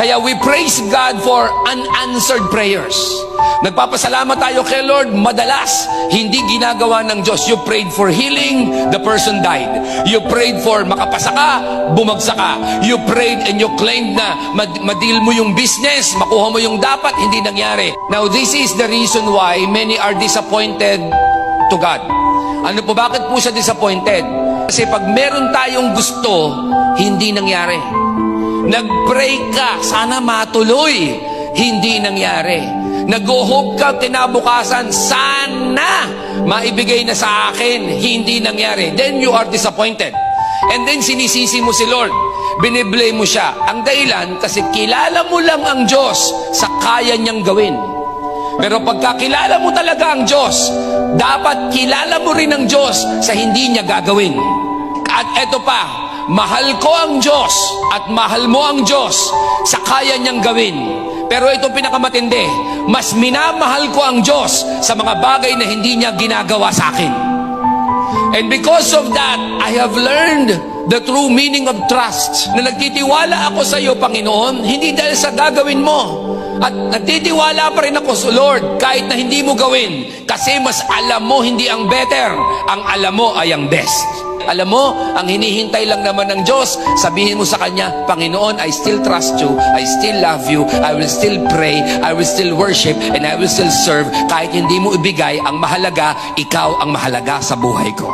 Kaya we praise God for unanswered prayers. Nagpapasalamat tayo kay Lord, madalas hindi ginagawa ng Diyos. You prayed for healing, the person died. You prayed for makapasa ka, bumagsak ka. You prayed and you claimed na ma-deal mo yung business, makuha mo yung dapat, hindi nangyari. Now this is the reason why many are disappointed to God. Ano po, bakit po siya disappointed? Kasi pag meron tayong gusto, hindi nangyari. Nag-pray ka, sana matuloy, hindi nangyari. Nag-hope ka kinabukasan, sana maibigay na sa akin, hindi nangyari. Then you are disappointed. And then sinisisi mo si Lord, biniblame mo siya. Ang dahilan, kasi kilala mo lang ang Diyos sa kaya niyang gawin. Pero pagkakilala mo talaga ang Diyos, dapat kilala mo rin ang Diyos sa hindi niya gagawin. At eto pa, mahal ko ang Diyos at mahal mo ang Diyos sa kaya niyang gawin. Pero ito pinakamatindi, mas minamahal ko ang Diyos sa mga bagay na hindi niya ginagawa sa akin. And because of that, I have learned the true meaning of trust. Na nagtitiwala ako sa iyo, Panginoon, hindi dahil sa gagawin mo. At nagtitiwala pa rin ako sa Lord kahit na hindi mo gawin. Kasi mas alam mo hindi ang better, ang alam mo ay ang best. Alam mo, ang hinihintay lang naman ng Diyos, sabihin mo sa Kanya, Panginoon, I still trust you, I still love you, I will still pray, I will still worship, and I will still serve. Kahit hindi mo ibigay, ang mahalaga, ikaw ang mahalaga sa buhay ko.